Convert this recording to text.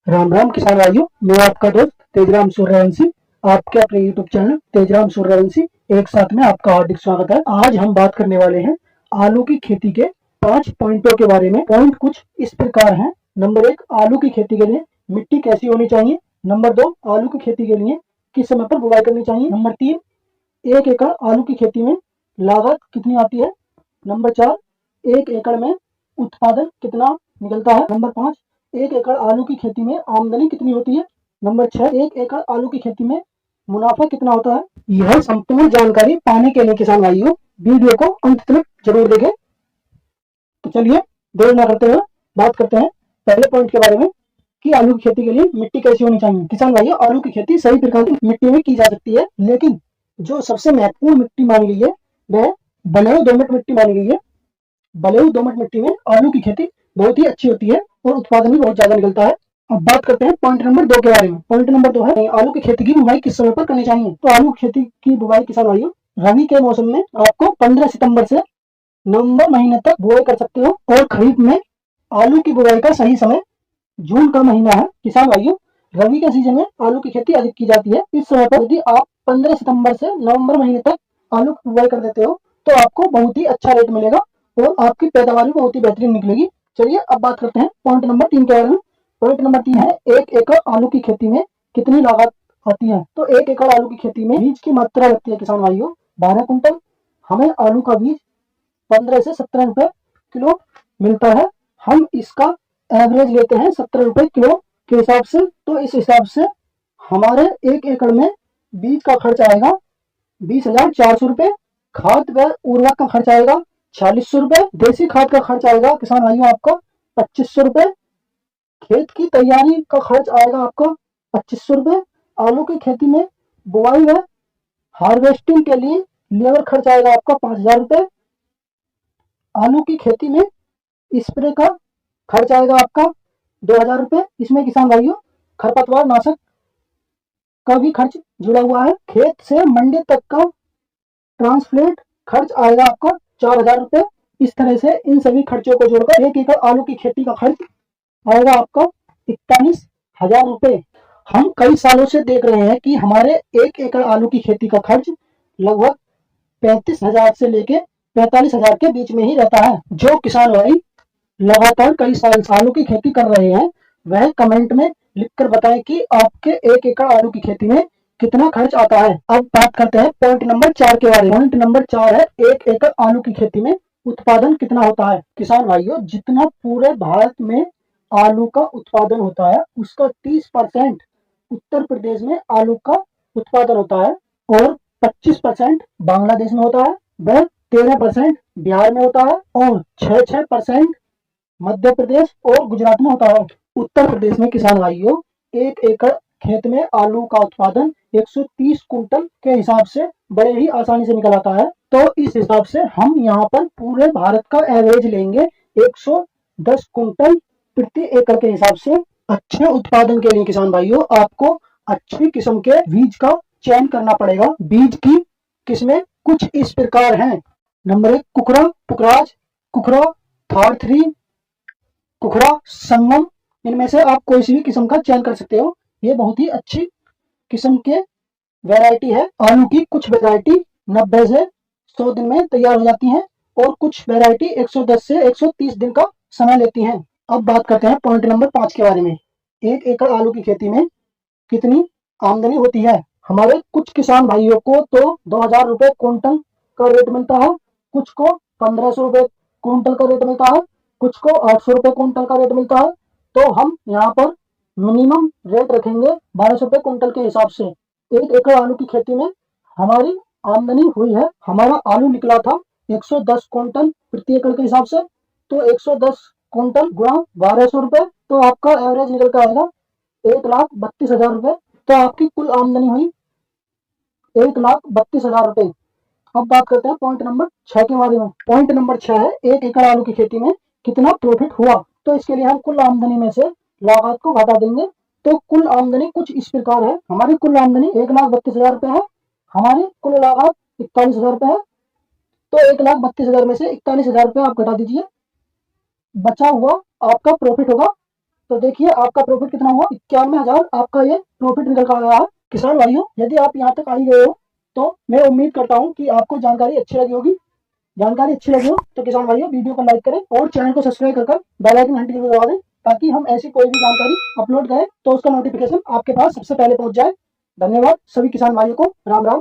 राम राम किसान भाइयों, मैं आपका दोस्त तेजराम सूर्यवंशी आपके अपने यूट्यूब चैनल तेजराम सूर्यवंशी एक साथ में आपका हार्दिक स्वागत है। आज हम बात करने वाले हैं आलू की खेती के 5 पॉइंटों के बारे में। पॉइंट कुछ इस प्रकार हैं। नंबर 1, आलू की खेती के लिए मिट्टी कैसी होनी चाहिए। नंबर 2, आलू की खेती के लिए किस समय पर बुवाई करनी चाहिए। नंबर 3, 1 एकड़ आलू की खेती में लागत कितनी आती है। नंबर 4, 1 एकड़ में उत्पादन कितना निकलता है। नंबर 5, 1 एकड़ आलू की खेती में आमदनी कितनी होती है। नंबर 6, 1 एकड़ आलू की खेती में मुनाफा कितना होता है। यह संपूर्ण जानकारी पाने के लिए किसान भाइयों वीडियो को अंत तक जरूर देखें। तो चलिए देर न करते हुए बात करते हैं पहले पॉइंट के बारे में कि आलू की खेती के लिए मिट्टी कैसी होनी चाहिए। किसान भाइयों, आलू की खेती सही प्रकार की मिट्टी में की जा सकती है, लेकिन जो सबसे महत्वपूर्ण मिट्टी मानी गई है वह बलुई दोमट मिट्टी मानी गई है। बलुई दोमट मिट्टी में आलू की खेती बहुत ही अच्छी होती है और उत्पादन भी बहुत ज्यादा निकलता है। अब बात करते हैं पॉइंट नंबर 2 के बारे में। पॉइंट नंबर 2 है आलू की खेती की बुवाई किस समय पर करनी चाहिए। तो आलू की खेती की बुवाई किसान भाइयों रबी के मौसम में आपको 15 सितंबर से नवंबर महीने तक बुआई कर सकते हो और खरीफ में आलू की बुआई का सही समय जून का महीना है। किसान भाइयों, रबी के सीजन में आलू की खेती अधिक की जाती है। इस समय पर यदि आप 15 सितंबर से नवंबर महीने तक आलू की बुआई कर देते हो तो आपको बहुत ही अच्छा रेट मिलेगा और आपकी पैदावार भी बहुत ही बेहतरीन निकलेगी। चलिए अब बात करते हैं पॉइंट नंबर 3 के बारे में। पॉइंट नंबर 3 है 1 एकड़ आलू की खेती में कितनी लागत आती है। तो 1 एकड़ आलू की खेती में बीज की मात्रा लगती है किसान भाइयों 12 कुंटल। हमें आलू का बीज 15 से 17 रुपए किलो मिलता है। हम इसका एवरेज लेते हैं 17 रुपए किलो के हिसाब से। तो इस हिसाब से हमारे 1 एकड़ में बीज का खर्च आएगा 20,400 रुपए। खाद व उर्वरक का खर्च आएगा 4600 रुपए। देसी खाद का खर्च आएगा किसान भाइयों आपका 2500 रुपए। खेत की तैयारी का खर्च आएगा आपका 2500 रुपए। आलू की खेती में बुआई व हार्वेस्टिंग के लिए लेबर खर्च आएगा आपका 5000 रुपए। आलू की खेती में स्प्रे का खर्च आएगा आपका 2000 रुपए। इसमें किसान भाइयों खरपतवार नाशक का भी खर्च जुड़ा हुआ है। खेत से मंडी तक का ट्रांसप्लेट खर्च आएगा आपका 4000 रुपए। इस तरह से इन सभी खर्चों को जोड़कर 1 एकड़ आलू की खेती का खर्च आएगा आपका 41,000 रुपए। हम कई सालों से देख रहे हैं कि हमारे 1 एकड़ आलू की खेती का खर्च लगभग 35,000 से लेके 45,000 के बीच में ही रहता है। जो किसान भाई लगातार कई सालों की खेती कर रहे हैं वह कमेंट में लिखकर बताएं कि आपके 1 एकड़ आलू की खेती में कितना खर्च आता है। अब बात करते हैं पॉइंट नंबर 4 के बारे में। पॉइंट नंबर 4 है 1 एकड़ आलू की खेती में उत्पादन कितना होता है। किसान भाइयों, जितना पूरे भारत में आलू का उत्पादन होता है उसका 30% उत्तर प्रदेश में आलू का उत्पादन होता है और 25% बांग्लादेश में होता है। वह 13% बिहार में होता है और 6% मध्य प्रदेश और गुजरात में होता है। उत्तर प्रदेश में किसान भाइयों 1 एकड़ खेत में आलू का उत्पादन 130 कुंटल के हिसाब से बड़े ही आसानी से निकल आता है। तो इस हिसाब से हम यहाँ पर पूरे भारत का एवरेज लेंगे 110 कुंटल प्रति एकड़ के हिसाब से। अच्छे उत्पादन के लिए किसान भाइयों आपको अच्छी किस्म के बीज का चयन करना पड़ेगा। बीज की किस्में कुछ इस प्रकार हैं। नंबर 1, कुकरा, पुखराज, कुकरा, थार 3, कुखरा, संगम। इनमें से आप कोई सी भी किस्म का चयन कर सकते हो। ये बहुत ही अच्छी किस्म के वैरायटी है। आलू की कुछ वैरायटी 90 से 100 दिन में तैयार हो जाती हैं और कुछ वैरायटी 110 से 130 दिन का समय लेती हैं। अब बात करते हैं पॉइंट नंबर 5 के बारे में। 1 एकड़ आलू की खेती में कितनी आमदनी होती है। हमारे कुछ किसान भाइयों को तो 2000 रुपए क्विंटल का रेट मिलता है, कुछ को 1500 रुपए क्विंटल का रेट मिलता है, कुछ को 800 रुपए क्विंटल का रेट मिलता है। तो हम यहाँ पर मिनिमम रेट रखेंगे 1200 रुपए क्विंटल के हिसाब से। 1 एकड़ आलू की खेती में हमारी आमदनी हुई है, हमारा आलू निकला था 110 क्विंटल प्रति एकड़ के हिसाब से। तो 110 क्विंटल गुणा 1200 रुपए तो आपका एवरेज निकल कर आएगा 1,32,000 रुपए। तो आपकी कुल आमदनी हुई 1,32,000 रुपए। अब बात करते हैं पॉइंट नंबर 6 के बारे में। पॉइंट नंबर 6 है 1 एकड़ आलू की खेती में कितना प्रॉफिट हुआ। तो इसके लिए हम कुल आमदनी में से लागत को घटा देंगे। तो कुल आमदनी कुछ इस प्रकार है। हमारी कुल आमदनी 1,32,000 रुपए है, हमारी कुल लागत 41,000 रुपए है। तो 1,32,000 में से 41,000 रुपए आप घटा दीजिए, बचा हुआ आपका प्रॉफिट होगा। तो देखिए आपका प्रॉफिट कितना हुआ, 91,000 आपका ये प्रॉफिट निकल कर आया है। किसान भाइयों, यदि आप यहाँ तक आई गए हो तो मैं उम्मीद करता हूँ कि आपको जानकारी अच्छी लगी होगी। जानकारी अच्छी लगी हो तो किसान भाइयों वीडियो को लाइक करें और चैनल को सब्सक्राइब कर बेल आइकन घंटी को दबा दें, ताकि हम ऐसी कोई भी जानकारी अपलोड करें तो उसका नोटिफिकेशन आपके पास सबसे पहले पहुंच जाए। धन्यवाद सभी किसान भाइयों को। राम राम।